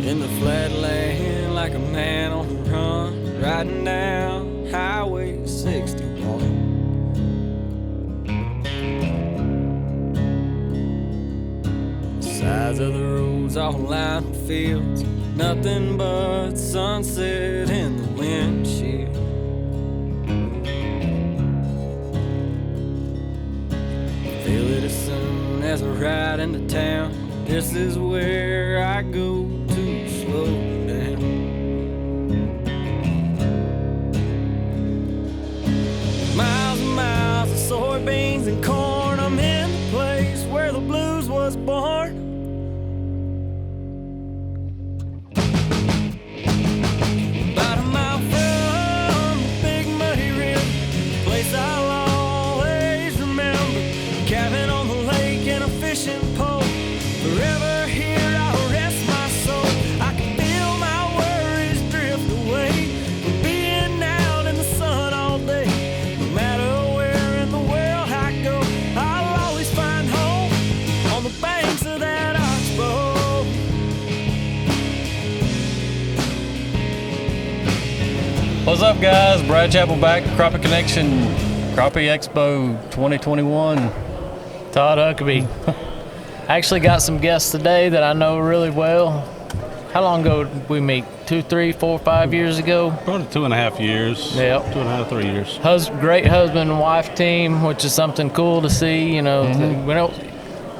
In the flatland, like a man on the run, riding down Highway 61. Sides of the roads all lined with fields, nothing but sunset in the windshield. Feel it as soon as I ride into town. This is where I go to slow down. Miles and miles of soybeans and corn. I'm in the place where the blues was born. About a mile from the big muddy river, place I'll always remember. Cabin on the lake and a fishing pole. Forever here I'll rest my soul. I can feel my worries drift away from being out in the sun all day. No matter where in the world I go, I'll always find home on the banks of that oxbow. What's up, guys? Brad Chapel back, Crappie Connection, Crappie Expo 2021. Todd Huckabee. Actually got some guests today that I know really well. How long ago did we meet? 2, 3, 4, 5 years ago? Probably 2.5 years. Yep. 2.5, 3 years. Great husband and wife team, which is something cool to see. You know,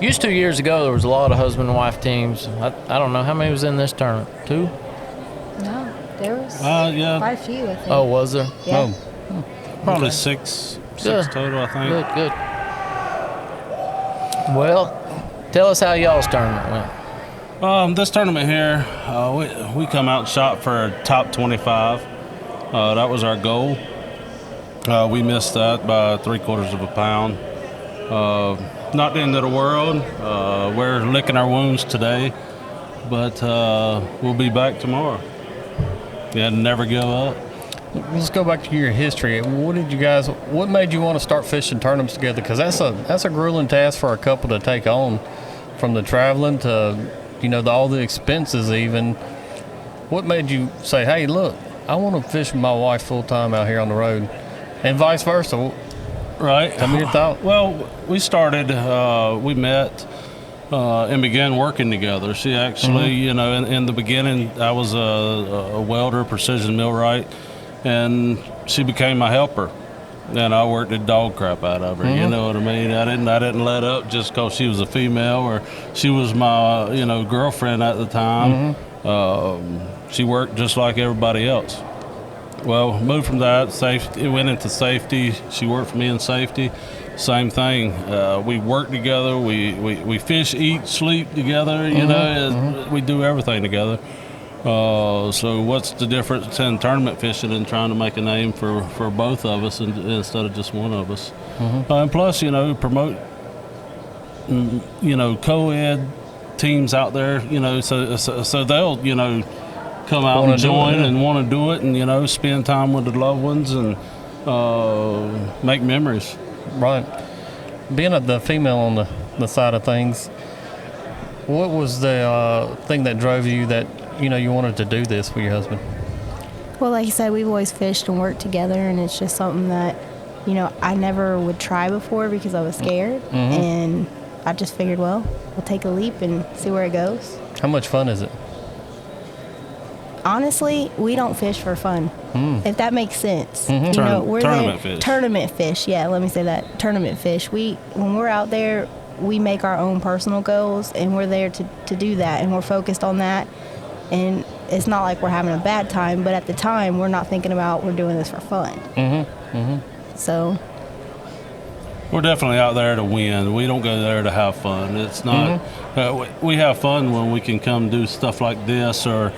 used 2 years ago, there was a lot of husband and wife teams. I don't know how many was in this tournament. 2? No, there was Yeah. quite a few, I think. Oh, was there? Yeah. Probably Okay. six Good. total, I think. Good. Well, tell us how y'all's tournament went. This tournament here, we come out and shot for top 25. That was our goal. We missed that by 3/4 of a pound. Not the end of the world. We're licking our wounds today, but we'll be back tomorrow. Yeah, never give up. Let's go back to your history. What made you want to start fishing tournaments together? Because that's a grueling task for a couple to take on, from the traveling to, all the expenses even. What made you say, hey, look, I want to fish with my wife full time out here on the road, and vice versa? Right. Tell me your thought. Well, we met and began working together. She actually, in the beginning, I was a welder, precision millwright, and she became my helper. And I worked the dog crap out of her. You know what I mean? I didn't let up just because she was a female or she was my girlfriend at the time. She worked just like everybody else. Well, moved from that, safety, went into safety. She worked for me in safety. Same thing. We work together. We fish, eat, sleep together. We do everything together. So what's the difference in tournament fishing and trying to make a name for both of us instead of just one of us? And plus, promote, co-ed teams out there, so they'll, come out and join and want to do it and, spend time with the loved ones and make memories. Right. Being the female on the side of things, what was the thing that drove you that, you wanted to do this with your husband? Well, like you said, we've always fished and worked together, and it's just something that, I never would try before because I was scared. And I just figured, well, we'll take a leap and see where it goes. How much fun is it? Honestly, we don't fish for fun, if that makes sense. We're Tournament there, fish. Tournament fish, yeah, let me say that. Tournament fish. When we're out there, we make our own personal goals, and we're there to do that, and we're focused on that. And it's not like we're having a bad time, but at the time, we're not thinking about we're doing this for fun. So We're definitely out there to win. We don't go there to have fun. It's not. We have fun when we can come do stuff like this, or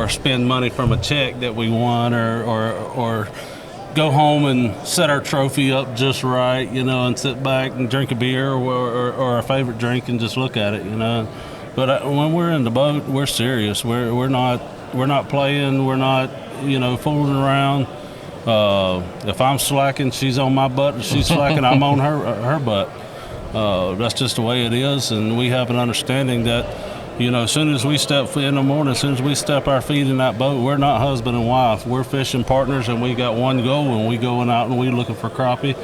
spend money from a check that we won, or go home and set our trophy up just right, and sit back and drink a beer or our favorite drink and just look at it, But when we're in the boat, we're serious. We're not playing. We're not fooling around. If I'm slacking, she's on my butt. If she's slacking, I'm on her butt. That's just the way it is, and we have an understanding that, as soon as we step in the morning, as soon as we step our feet in that boat, we're not husband and wife. We're fishing partners, and we got one goal, and we going out and we looking for crappie.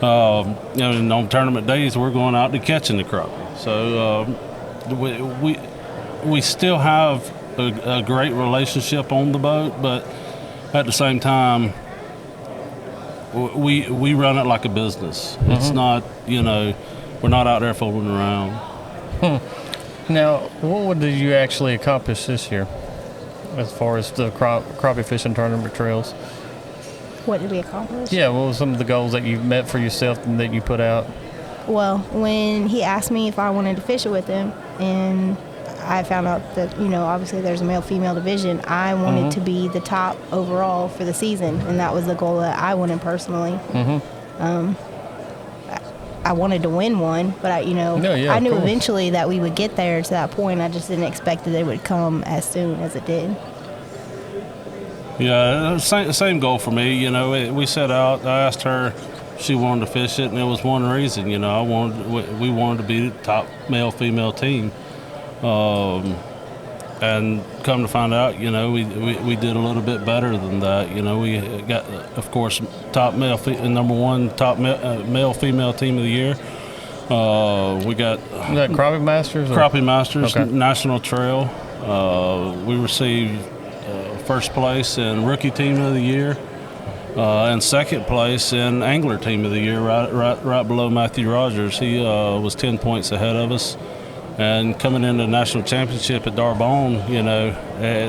And on tournament days, we're going out to catching the crappie. So we still have a great relationship on the boat, but at the same time, we run it like a business. Mm-hmm. It's not, we're not out there fooling around. Now, what did you actually accomplish this year as far as the crappie fishing tournament trails? What did we accomplish? Yeah, what were some of the goals that you met for yourself and that you put out? Well, when he asked me if I wanted to fish it with him, and I found out that, obviously there's a male-female division, I wanted to be the top overall for the season, and that was the goal that I wanted personally. I wanted to win one, but I knew eventually that we would get there to that point. I just didn't expect that it would come as soon as it did. Yeah, same goal for me. We set out. I asked her if she wanted to fish it, and it was one reason. We wanted to be the top male-female team. And come to find out, we did a little bit better than that. We got, of course, top number one top male-female team of the year. We got that Crappie Masters. Crappie Masters National Trail. We received first place in Rookie Team of the Year, and second place in Angler Team of the Year, right below Matthew Rogers. He was 10 points ahead of us. And coming into the national championship at Darbone,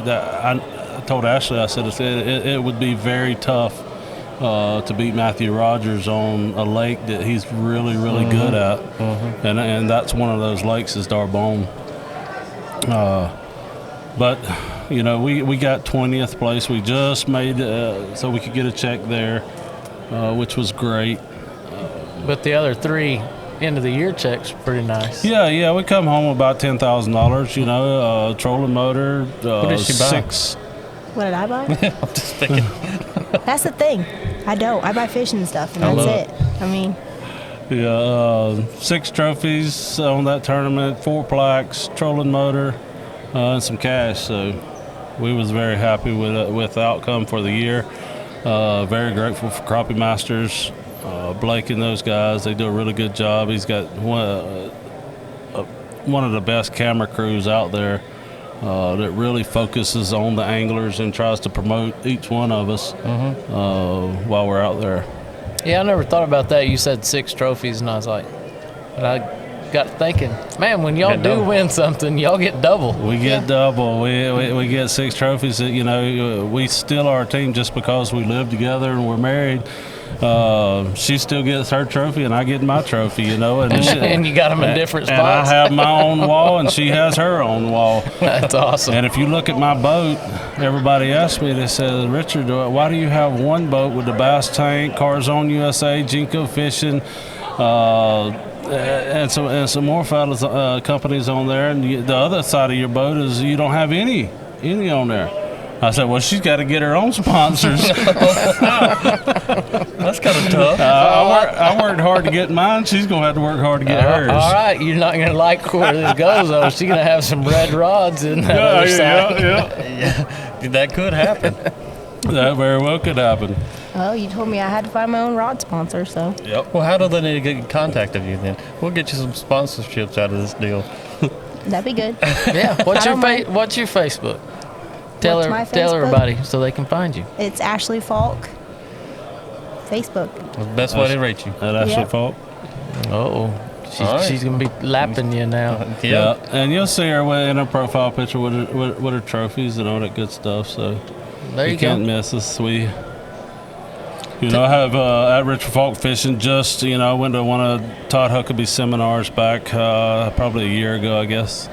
I told Ashley, I said it would be very tough to beat Matthew Rogers on a lake that he's really, really good at. And that's one of those lakes is Darbone. But, we got 20th place. We just made so we could get a check there, which was great. But the other three end of the year checks pretty nice. Yeah, we come home about $10,000. Trolling motor. What did she buy? 6. What did I buy? I'm just thinking. That's the thing. I don't. I buy fishing stuff, and that's it. I mean. Yeah, 6 trophies on that tournament, 4 plaques, trolling motor, and some cash. So we was very happy with the outcome for the year. Very grateful for Crappie Masters. Blake and those guys, they do a really good job. He's got one of the best camera crews out there that really focuses on the anglers and tries to promote each one of us while we're out there. Yeah, I never thought about that. You said 6 trophies, and I was like, and I got thinking, man, when y'all do win something, y'all get double. We get double. We get 6 trophies. We still are a team just because we live together and we're married. She still gets her trophy, and I get my trophy, and you got them in different spots. And I have my own wall, and she has her own wall. That's awesome. And if you look at my boat, everybody asks me, they say, Richard, why do you have one boat with the bass tank, Carzone USA, Jinko Fishing, and some more fellas companies on there, and the other side of your boat is you don't have any on there. I said, well, she's got to get her own sponsors. That's kind of tough. I worked hard to get mine. She's going to have to work hard to get hers. All right. You're not going to like where this goes, though. She's going to have some red rods in that other side. Yeah. That could happen. That very well could happen. Well, you told me I had to find my own rod sponsor, so. Yep. Well, how do they need to get in contact with you then? We'll get you some sponsorships out of this deal. That'd be good. Yeah. What's your Facebook? Tell everybody so they can find you. It's Ashley Faulk. Facebook. The best way to reach you. At Ashley Faulk. She's going to be lapping you now. Yeah. And you'll see her in her profile picture with her trophies and all that good stuff. So there you can't miss us. I have at Richard Faulk Fishing. Just I went to one of Todd Huckabee's seminars back probably a year ago, I guess.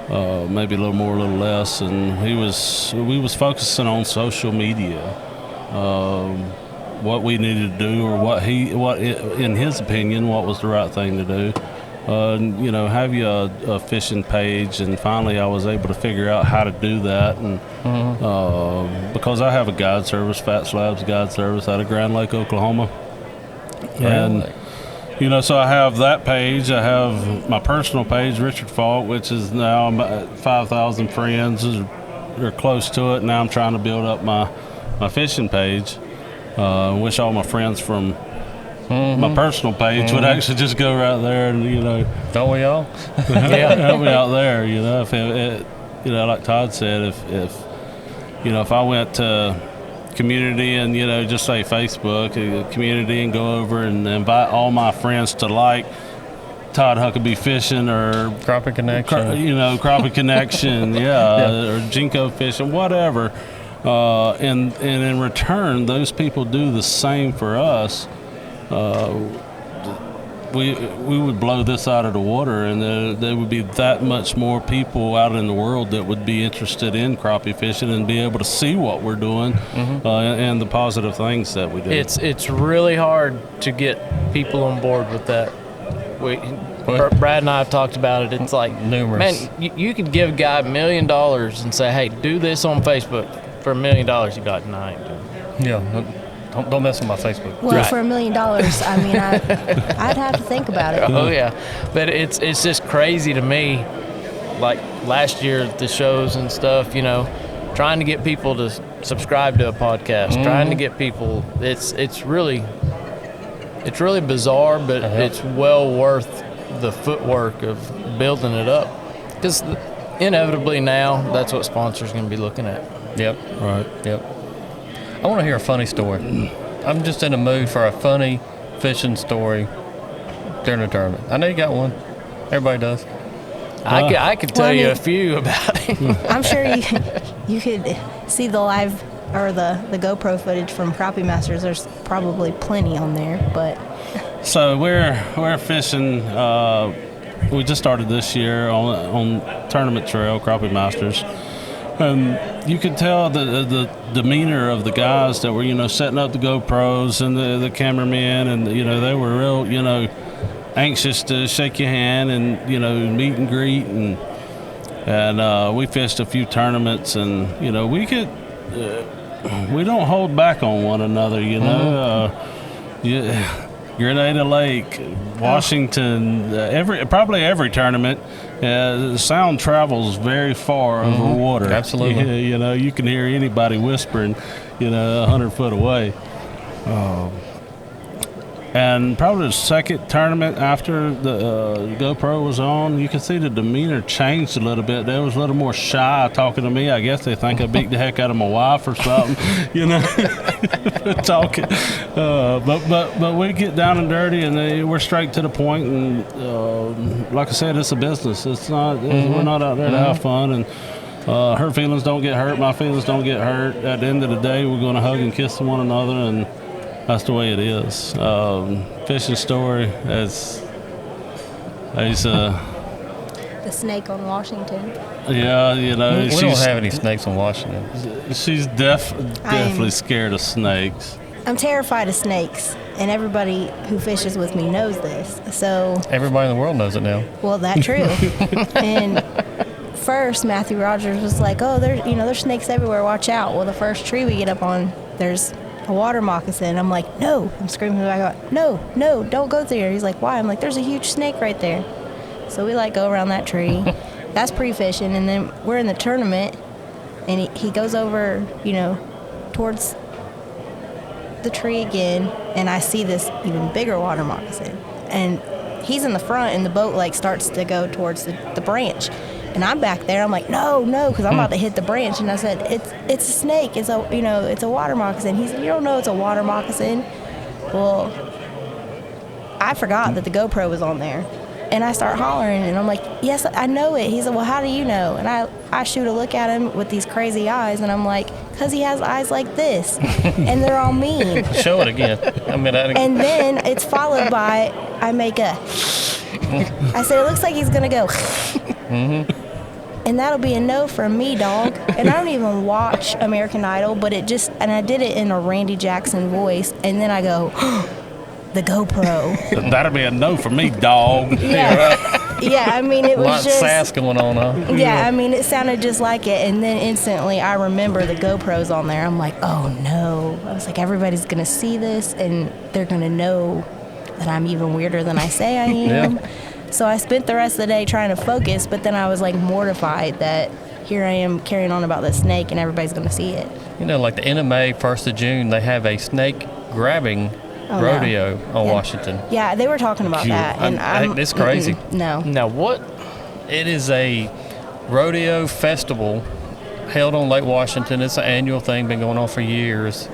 Maybe a little more, a little less, and we was focusing on social media, what we needed to do, or what in his opinion, what was the right thing to do, have you a fishing page. And finally I was able to figure out how to do that. And because I have a guide service, Fat Slabs Guide Service out of Grand Lake, Oklahoma. And, so I have that page. I have my personal page, Richard Faulk, which is now about 5,000 friends or close to it. Now I'm trying to build up my fishing page. Wish all my friends from my personal page would actually just go right there and, Don't we all? help me out there, if like Todd said, if I went to community and, just say Facebook, community, and go over and invite all my friends to Todd Huckabee Fishing or Crappie Connection. Crappie Connection, or Jinko Fishing, whatever. And in return, those people do the same for us. We would blow this out of the water, and there would be that much more people out in the world that would be interested in crappie fishing and be able to see what we're doing and the positive things that we do. It's really hard to get people on board with that. Brad and I have talked about it. It's like, numerous. Man, you could give a guy $1 million and say, hey, do this on Facebook for $1 million. You got, no, I ain't doing it. Yeah. Don't mess with my Facebook. Well, for $1 million, I mean, I'd have to think about it. Oh yeah, but it's just crazy to me. Like last year, the shows and stuff, trying to get people to subscribe to a podcast, trying to get people. It's really bizarre, but it's well worth the footwork of building it up, because inevitably now that's what sponsors are going to be looking at. Yep. Right. Yep. I want to hear a funny story. I'm just in a mood for a funny fishing story during the tournament. I know you got one. Everybody does. I could tell you a few about it. I'm sure you could see the live or the GoPro footage from Crappie Masters. There's probably plenty on there, but. So we're fishing. We just started this year on Tournament Trail, Crappie Masters. You could tell the demeanor of the guys that were, setting up the GoPros and the cameramen, and, they were real, anxious to shake your hand and, meet and greet. And we fished a few tournaments, and, we don't hold back on one another, Grenada Lake, Washington, probably every tournament, sound travels very far over water. Absolutely. You can hear anybody whispering, 100 foot away. And probably the second tournament after the GoPro was on, you could see the demeanor changed a little bit. They was a little more shy talking to me. I guess they think I beat the heck out of my wife or something, talking. But we get down and dirty, and we're straight to the point. And like I said, it's a business. It's not. We're not out there to have fun. And her feelings don't get hurt. My feelings don't get hurt. At the end of the day, we're going to hug and kiss one another, and that's the way it is. Fishing story, it's the snake on Washington. Yeah, we don't have any snakes on Washington. She's definitely scared of snakes. I'm terrified of snakes, and everybody who fishes with me knows this. So everybody in the world knows it now. Well, that's true. And first, Matthew Rogers was like, "Oh, there's snakes everywhere. Watch out." Well, the first tree we get up on, there's a water moccasin. I'm like, no. I'm screaming back, no, don't go there. He's like, why? I'm like, there's a huge snake right there. So we go around that tree. That's pre-fishing, and then we're in the tournament, and he goes over, towards the tree again, and I see this even bigger water moccasin, and he's in the front, and the boat starts to go towards the branch. And I'm back there. I'm like, no, because I'm about to hit the branch. And I said, it's a snake. It's a water moccasin. He said, you don't know it's a water moccasin. Well, I forgot that the GoPro was on there, and I start hollering, and I'm like, yes, I know it. He said, well, how do you know? And I shoot a look at him with these crazy eyes, and I'm like, because he has eyes like this, and they're all mean. Show it again. And then it's followed by I make a. I said, it looks like he's gonna go. And that'll be a no from me, dog. And I don't even watch American Idol, but and I did it in a Randy Jackson voice, and then I go, the GoPro. That'll be a no for me, dog. Yeah. Yeah, I mean, it A lot was of just. sass going on, huh? Yeah, I mean, it sounded just like it. And then instantly I remember the GoPro's on there. I'm like, oh no. I was like, everybody's going to see this and they're going to know that I'm even weirder than I say I am. Yeah. So I spent the rest of the day trying to focus, but then I was like mortified that here I am carrying on about this snake and everybody's going to see it. You know, like the NMA 1st of June, they have a snake grabbing Oh, rodeo on Yeah. Washington. Yeah, they were talking about that. And It's crazy. No. Now what? It is a rodeo festival held on Lake Washington. It's an annual thing, been going on for years.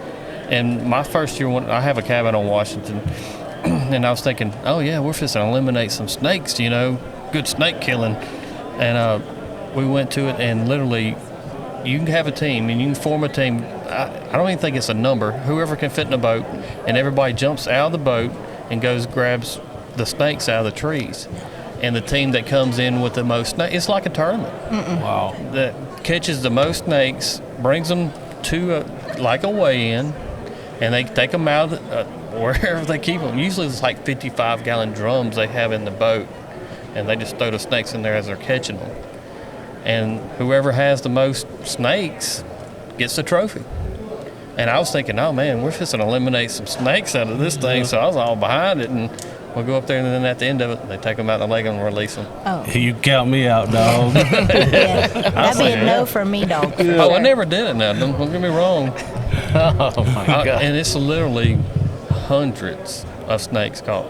And my first year, when I have a cabin on Washington, and I was thinking, oh yeah, we're just gonna eliminate some snakes, you know, good snake killing. And we went to it, and literally, you can have a team, and you can form a team. I don't even think it's a number. Whoever can fit in a boat, and everybody jumps out of the boat and grabs the snakes out of the trees. And the team that comes in with the most snakes, it's like a tournament. Wow. That catches the most snakes, brings them to like a weigh-in, and they take them out wherever they keep them. Usually it's like 55-gallon drums they have in the boat, and they just throw the snakes in there as they're catching them. And whoever has the most snakes gets the trophy. And I was thinking, oh man, we're just gonna eliminate some snakes out of this thing. So I was all behind it, and we'll go up there, and then at the end of it, they take them out of the lake and release them. Oh, You count me out, dog. yeah. That'd be like, a no yeah. for me, dog. Oh, I never did it now. Don't get me wrong. Oh my God. And it's literally hundreds of snakes caught.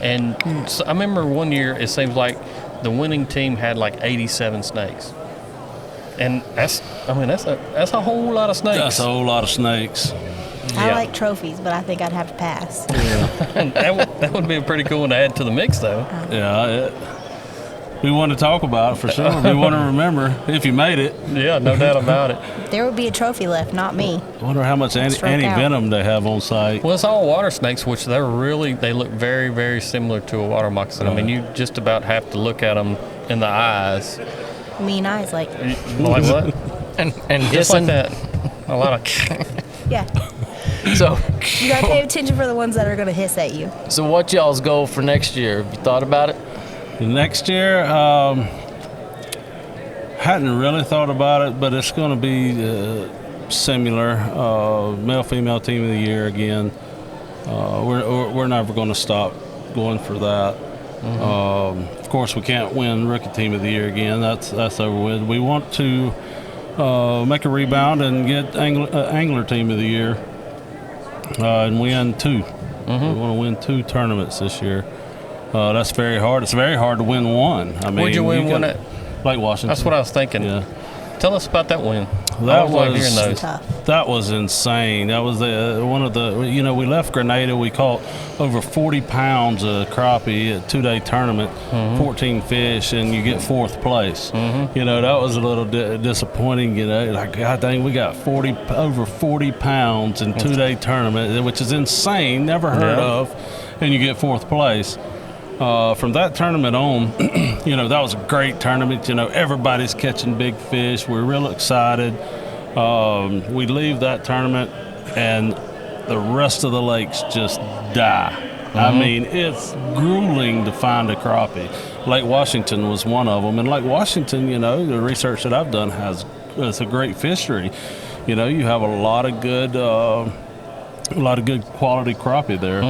And so I remember one year, it seems like the winning team had like 87 snakes. And that's a whole lot of snakes. That's a whole lot of snakes. I Yeah. like trophies, but I think I'd have to pass. that would be a pretty cool one to add to the mix, though. Yeah. We want to talk about it for sure. We want to remember if you made it. Yeah, no doubt about it. There would be a trophy left, not me. I wonder how much Stroke out. anti-venom they have on site. Well, it's all water snakes, which they look very, very similar to a water moccasin. I mean, you just about have to look at them in the eyes. Mean eyes, like, Like what? And Just like hissing. that. A lot of. yeah. So You gotta pay attention for the ones that are gonna hiss at you. so what y'all's goal for next year? Have you thought about it? Next year, hadn't really thought about it, but it's going to be similar. Male-female team of the year again. We're never going to stop going for that. Of course, we can't win rookie team of the year again. That's over with. We want to make a rebound and get angler team of the year and win two. We want to win 2 tournaments this year. That's very hard. It's very hard to win one. I mean, Where'd you win one at? Lake Washington. That's what I was thinking. Yeah. Tell us about that win. That I was like was- hearing those. Tough. That was insane. That was one of the, we left Grenada. We caught over 40 pounds of crappie at a 2-day tournament, 14 fish, and you get 4th place. That was a little disappointing. Like, God dang, we got over 40 pounds in 2-day tournament, which is insane, never heard Yeah. of, and you get 4th place. From that tournament on, that was a great tournament. Everybody's catching big fish. We're real excited. We leave that tournament, and the rest of the lakes just die. I mean, it's grueling to find a crappie. Lake Washington was one of them. And Lake Washington, the research that I've done it's a great fishery. You have a lot of good quality crappie there.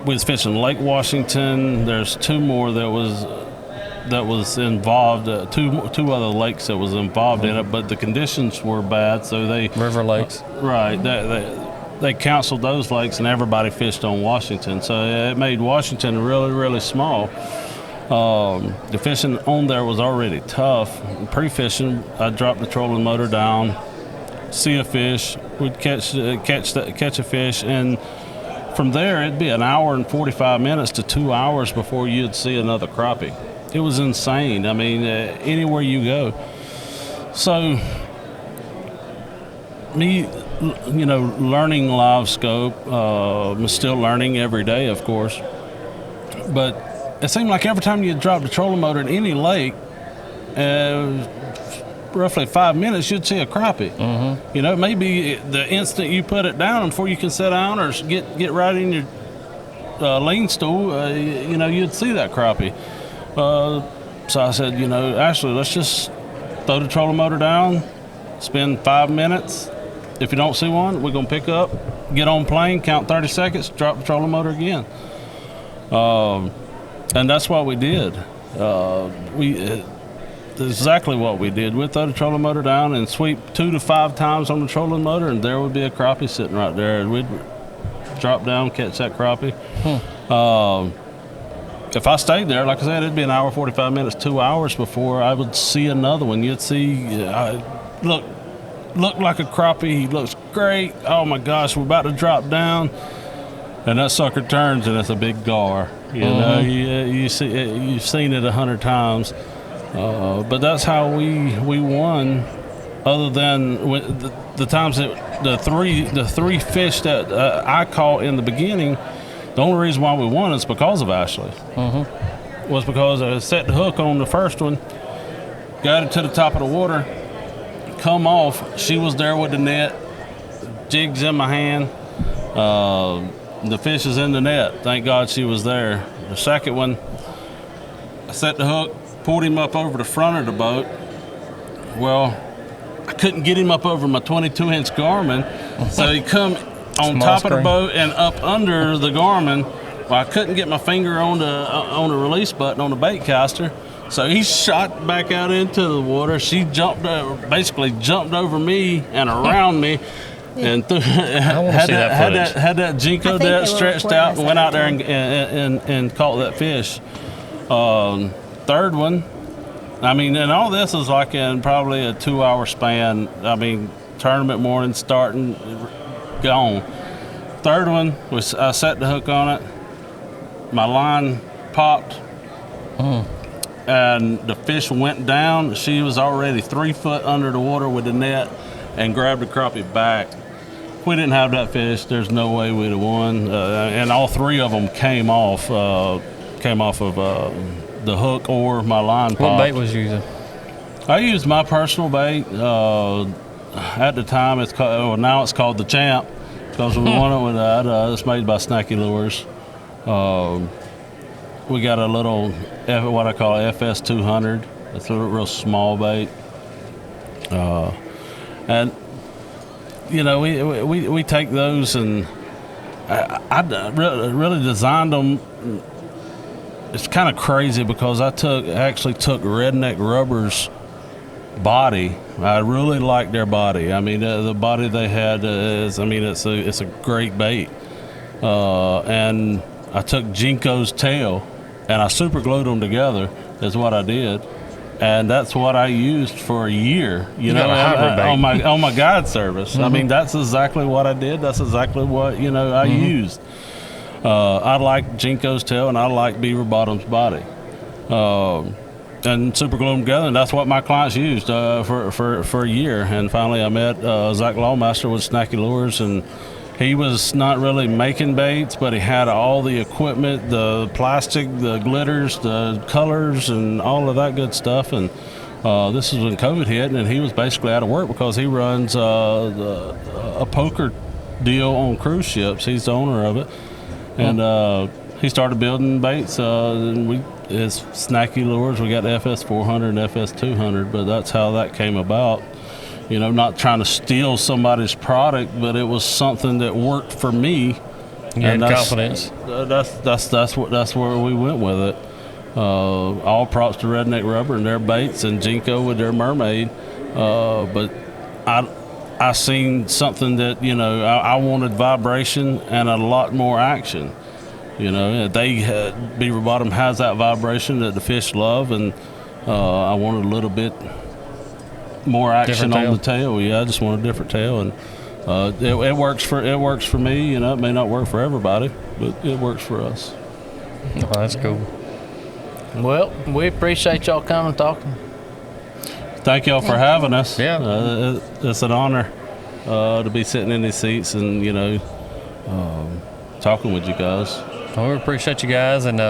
We was fishing Lake Washington. There's 2 more that was involved. Two other lakes that was involved in it, but the conditions were bad, so they River Lakes. right. They canceled those lakes, and everybody fished on Washington. So it made Washington really, really small. The fishing on there was already tough. Pre-fishing, I'd drop the trolling motor down, see a fish, we'd catch a fish, and from there, it'd be an hour and 45 minutes to 2 hours before you'd see another crappie. It was insane. I mean, anywhere you go. So, me, learning live scope, I'm still learning every day, of course. But it seemed like every time you drop the trolling motor in any lake, roughly 5 minutes, you'd see a crappie. Mm-hmm. You know, maybe the instant you put it down before you can sit down or get right in your lean stool, you know, you'd see that crappie. So I said, you know, Ashley, let's just throw the trolling motor down, spend 5 minutes. If you don't see one, we're going to pick up, get on plane, count 30 seconds, drop the trolling motor again. And that's what we did. That's exactly what we did. We'd throw the trolling motor down and sweep 2 to 5 times on the trolling motor, and there would be a crappie sitting right there. And we'd drop down, catch that crappie. If I stayed there, like I said, it'd be an hour, 45 minutes, 2 hours before I would see another one. You'd see, look like a crappie. He looks great. Oh my gosh, we're about to drop down, and that sucker turns, and it's a big gar. You know, you've seen it 100 times. But that's how we won. Other than the times that the three fish that I caught in the beginning, the only reason why we won is because of Ashley. Was because I set the hook on the first one, got it to the top of the water, come off. She was there with the net, jigs in my hand. The fish is in the net. Thank God she was there. The second one, I set the hook, pulled him up over the front of the boat. Well, I couldn't get him up over my 22-inch Garmin, so he come on top of the boat and up under the Garmin. Well, I couldn't get my finger on the release button on the bait caster, so he shot back out into the water. She basically jumped over me and around me, and had that Jinko there stretched out and went out there and caught that fish. Third one, I mean, and all this is like in probably a 2-hour span. I mean, tournament morning starting, gone. Third one, I set the hook on it. My line popped, and the fish went down. She was already 3 foot under the water with the net and grabbed the crappie back. If we didn't have that fish, there's no way we'd have won. And all 3 of them came off of the hook or my line popped. What bait was you using? I used my personal bait. At the time, now it's called the Champ, because we won it with that. It's made by Snacky Lures. We got a little, what I call FS 200. It's a real small bait. And you know, we take those, and I really designed them. It's kind of crazy because I actually took Redneck Rubber's body. I really liked their body. I mean, the body they had it's a great bait. And I took Jinko's tail and I super glued them together. Is what I did, and that's what I used for a year. You know, on my guide service. I mean, that's exactly what I did. That's exactly what I used. I like Jinko's tail and I like Beaver Bottom's body, and super glue them together, and that's what my clients used for a year. And finally, I met Zach Lawmaster with Snacky Lures, and he was not really making baits, but he had all the equipment, the plastic, the glitters, the colors, and all of that good stuff. And this is when COVID hit, and he was basically out of work because he runs a poker deal on cruise ships. He's the owner of it. And he started building baits. And it's Snacky Lures. We got FS 400 and FS 200, but that's how that came about. You know, not trying to steal somebody's product, but it was something that worked for me. You had confidence. That's where we went with it. All props to Redneck Rubber and their baits, and Jinko with their mermaid. But I seen something that, I wanted vibration and a lot more action. Beaver Bottom has that vibration that the fish love, and I wanted a little bit more action on the tail. Yeah, I just want a different tail, and it works for me. It may not work for everybody, but it works for us. Oh, that's cool. Well, we appreciate y'all coming and talking. Thank y'all for having us. Yeah, it's an honor to be sitting in these seats and talking with you guys. Well, we appreciate you guys, and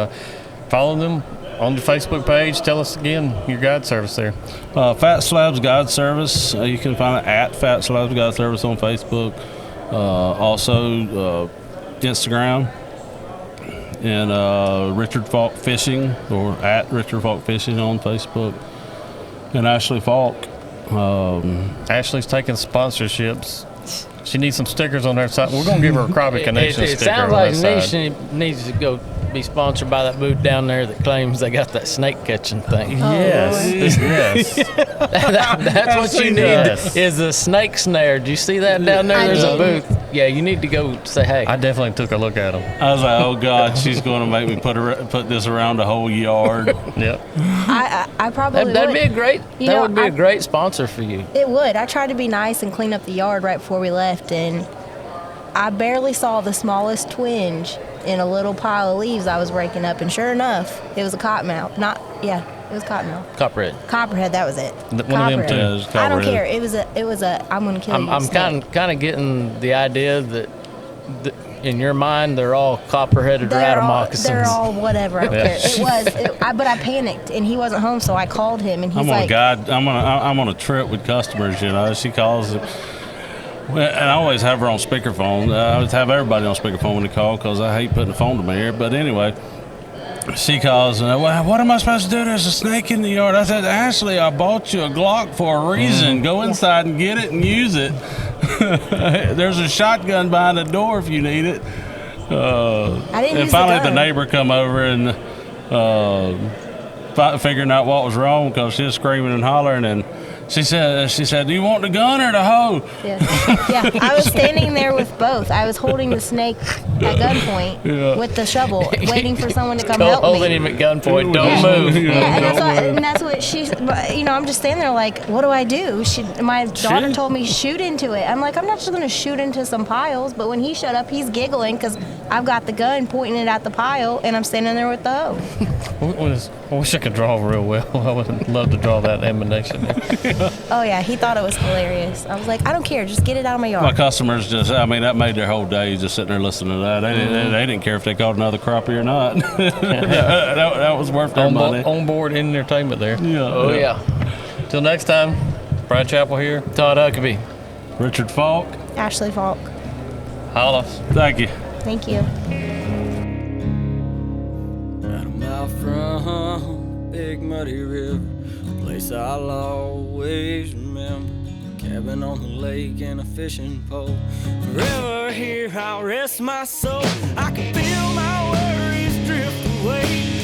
follow them on the Facebook page, tell us again your guide service there. Fat Slabs Guide Service. You can find it at Fat Slabs Guide Service on Facebook. Also, Instagram. And Richard Faulk Fishing, or at Richard Faulk Fishing on Facebook. And Ashley Faulk. Ashley's taking sponsorships. She needs some stickers on her side. We're going to give her a Crappie Connection It sticker sounds on like that she needs to go be sponsored by that booth down there that claims they got that snake catching thing. Yes, yes. That's what you need Yes. is a snake snare. Do you see that down there? There's a did. booth. Yeah, you need to go say hey. I definitely took a look at them. I was like, oh God, she's going to make me put this around the whole yard. Yep. I probably That'd would. be a great. You That know, would be I- a great sponsor for you. It would. I tried to be nice and clean up the yard right before we left, and I barely saw the smallest twinge in a little pile of leaves I was raking up, and sure enough, it was a cottonmouth. It was cottonmouth. Copperhead. Copperhead, that was it. One of them Copperhead. too. Yeah, it was I don't copperhead. care. It was a I'm gonna kill you. I'm snake. kind of getting the idea that in your mind they're all copper-headed They're all, moccasins. they're all whatever. I don't Yeah. care. But I panicked, and he wasn't home, so I called him, and he's I'm on a like, guide. I'm on a trip with customers. You know, she calls, and I always have her on speakerphone. I always have everybody on speakerphone when they call because I hate putting the phone to my ear. But anyway, she calls and well, what am I supposed to do? There's a snake in the yard. I said, Ashley, I bought you a Glock for a reason. Go inside and get it and use it. There's a shotgun behind the door if you need it. I didn't And use finally, the the gun. neighbor come over and figuring out what was wrong because she was screaming and hollering. And she said, "Do you want the gun or the hoe?" Yeah. Yeah, I was standing there with both. I was holding the snake at gunpoint with the shovel, waiting for someone to come help holding me. him at gunpoint. Don't Yeah. move. Yeah, and that's what she's. You know, I'm just standing there like, what do I do? My daughter Shoot. told me shoot into it. I'm like, I'm not just gonna shoot into some piles. But when he showed up, he's giggling because I've got the gun pointing it at the pile, and I'm standing there with the hoe. I wish I could draw real well. I would love to draw that ammunition. Oh yeah, he thought it was hilarious. I was like, I don't care, just get it out of my My yard. customers that made their whole day just sitting there listening to that. They didn't care if they caught another crappie or not. that was worth their money. Onboard entertainment there. Yeah. Oh yeah. Till next time, Brad Chappell here. Todd Huckabee. Richard Faulk, Ashley Faulk, Holla. thank you. thank you. About a mile from Big Muddy River, a place I'll always remember. Cabin on the lake and a fishing pole. Forever here I'll rest my soul. I can feel my worries drift away.